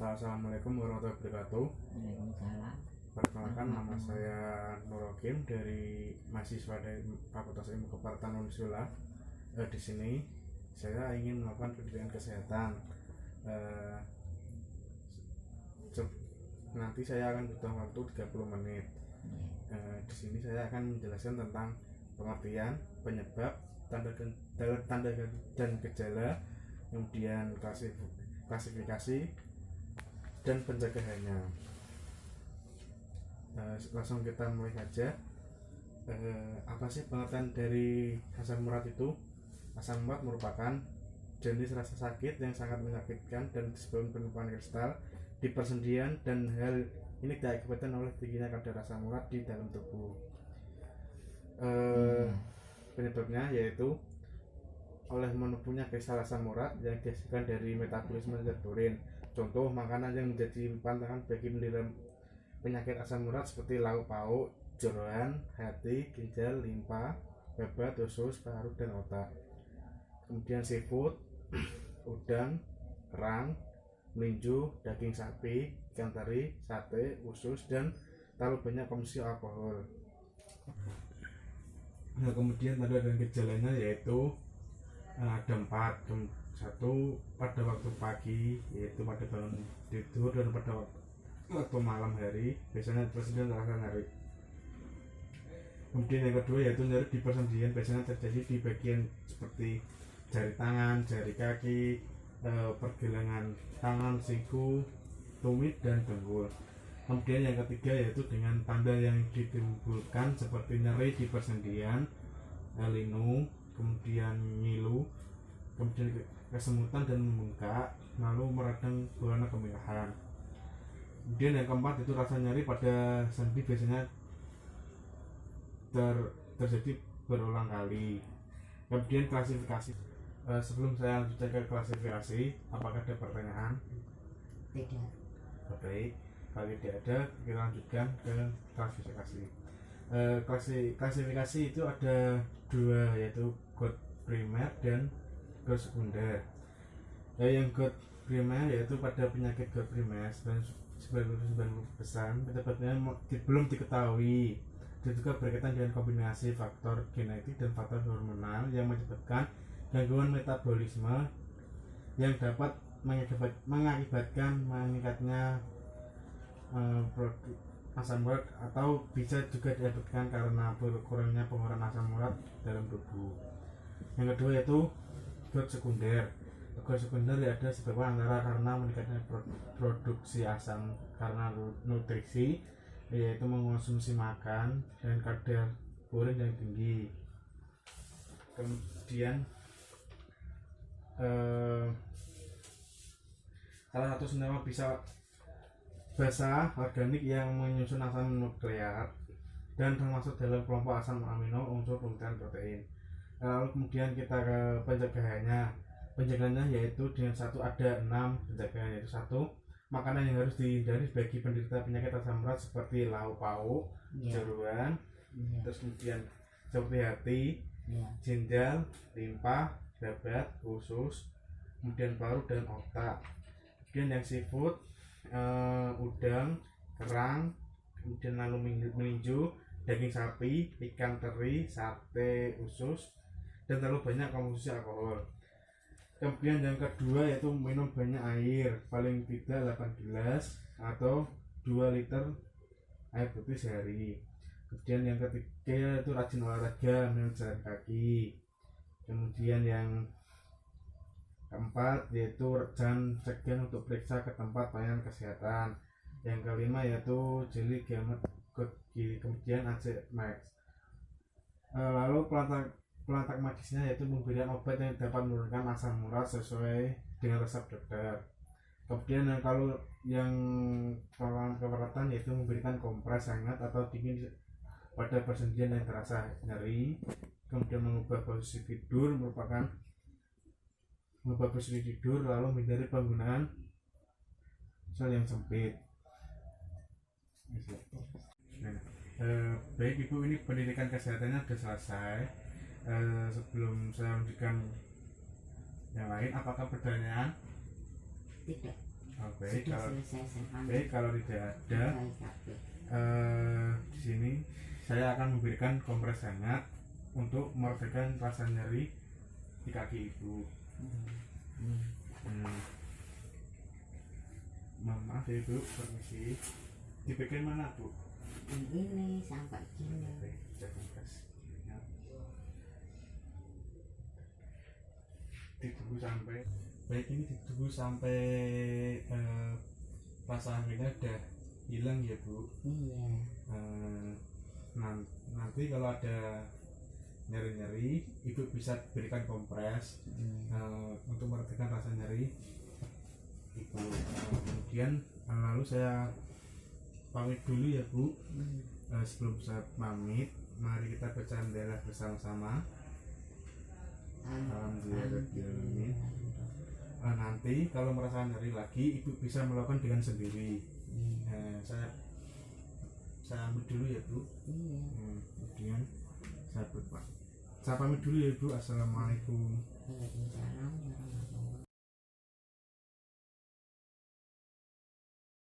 Assalamualaikum warahmatullahi wabarakatuh. Waalaikumsalam. Perkenalkan, nama saya Nurokim dari mahasiswa dari Fakultas Ilmu Keparatan Unisula. Di sini saya ingin melakukan pendidikan kesehatan. Eh, Nanti saya akan butuh waktu 30 menit. Di sini saya akan menjelaskan tentang pengertian, penyebab, tanda dan gejala, kemudian klasifikasi dan pencegahannya. Langsung kita mulai saja. Apa sih pengertian dari asam urat itu? Asam urat merupakan jenis rasa sakit yang sangat menyakitkan dan disebabkan penumpukan kristal di persendian, dan hal ini diakibatkan oleh tingginya kadar asam urat di dalam tubuh. Penyebabnya yaitu oleh menumpuhnya kristal asam urat yang dihasilkan dari metabolisme zat purin. Contoh makanan yang menjadi pantangan bagi penderita penyakit asam urat seperti lauk pauk, jeroan, hati, ginjal, limpa, babat, usus, paru, dan otak. Kemudian seafood, udang, kerang, melinju, daging sapi, ikan teri, sate, usus, dan terlalu banyak konsumsi alkohol. Nah, kemudian tanda dan gejalanya yaitu ada 4. Satu, pada waktu pagi, yaitu pada bangun tidur, dan pada waktu malam hari, biasanya presiden terasa nyeri. Kemudian yang kedua yaitu nyeri di persendian, biasanya terjadi di bagian seperti jari tangan, jari kaki, pergelangan tangan, siku, tumit, dan dengkul. Kemudian yang ketiga yaitu dengan tanda yang ditimbulkan seperti nyeri di persendian, linu, kemudian ngilu, kemudian kesemutan dan membengkak, lalu meradang berwarna kemerahan. Kemudian yang keempat itu rasa nyeri pada sendi, biasanya terjadi berulang kali. Kemudian klasifikasi. Sebelum saya lanjutkan ke klasifikasi, apakah ada pertanyaan? Tidak. Baik, kalau tidak ada, kita lanjutkan ke klasifikasi. Klasifikasi itu ada 2, yaitu GOT primer dan GOT sekunder. Yang GOT primer yaitu pada penyakit GOT primer 99% penyebabnya belum diketahui. Itu juga berkaitan dengan kombinasi faktor genetik dan faktor hormonal yang menyebabkan gangguan metabolisme yang dapat mengakibatkan meningkatnya produk asam urat, atau bisa juga diakibatkan karena berkurangnya pengurahan asam urat dalam tubuh. Yang kedua yaitu GOT sekunder. GOT sekunder ada sebabnya antara karena meningkatnya produksi asam karena nutrisi, yaitu mengonsumsi makan dan kadar purin yang tinggi. Kemudian salah satu senyawa bisa basa organik yang menyusun asam nuklear dan termasuk dalam kelompok asam amino unsur pembentukan protein. Lalu kemudian kita ke pencegahannya yaitu dengan ada 6 pencegahan, yaitu 1, makanan yang harus dihindari bagi penderita penyakit asam urat seperti lauk pauk, jeroan, terus kemudian seperti hati, ginjal, limpa, babat, usus, kemudian paru, dan otak. Kemudian yang seafood, udang, kerang, kemudian lalu melinju, daging sapi, ikan teri, sate, usus, dan terlalu banyak konsumsi alkohol. Kemudian yang kedua yaitu minum banyak air, paling tidak 8 gelas atau 2 liter air putih sehari. Kemudian yang ketiga itu rajin olahraga, jalan kaki. Kemudian yang keempat yaitu jangan segan untuk periksa ke tempat pelayanan kesehatan. Yang kelima yaitu jeli gamet, kemudian AC Max. Lalu pelantak medisnya yaitu memberikan obat yang dapat menurunkan asam urat sesuai dengan resep dokter. Kemudian kalau yang keberatan yaitu memberikan kompres hangat atau dingin pada persendian yang terasa nyeri. Kemudian mengubah posisi tidur lalu menghindari penggunaan sel yang sempit. Baik Ibu, ini pendidikan kesehatannya sudah selesai. Sebelum saya lanjutkan yang lain, apakah pertanyaan? Tidak. Oke, Sudah kalau selesai saya oke, kalau tidak ada baik kabeh. di sini saya akan memberikan kompres hangat untuk meredakan rasa nyeri di kaki ibu. Hmm. Maaf ya ibu, permisi. Dibikin mana bu? Ini sampai gini. Oke, saya kompres. Ya. Ditunggu sampai baik, ini ditunggu sampai rasa anginnya udah hilang ya bu. Iya. Nanti kalau ada nyeri-nyeri ibu bisa berikan kompres untuk meredakan rasa nyeri ibu. Kemudian lalu saya pamit dulu ya bu. Sebelum saya pamit, mari kita baca hamdalah bersama-sama. Alhamdulillah. Nanti kalau merasa nyeri lagi ibu bisa melakukan dengan sendiri. Saya ambil dulu ya bu. Kemudian saya pamit dulu ya bu. Assalamualaikum. Waalaikumsalam warahmatullahi wabarakatuh.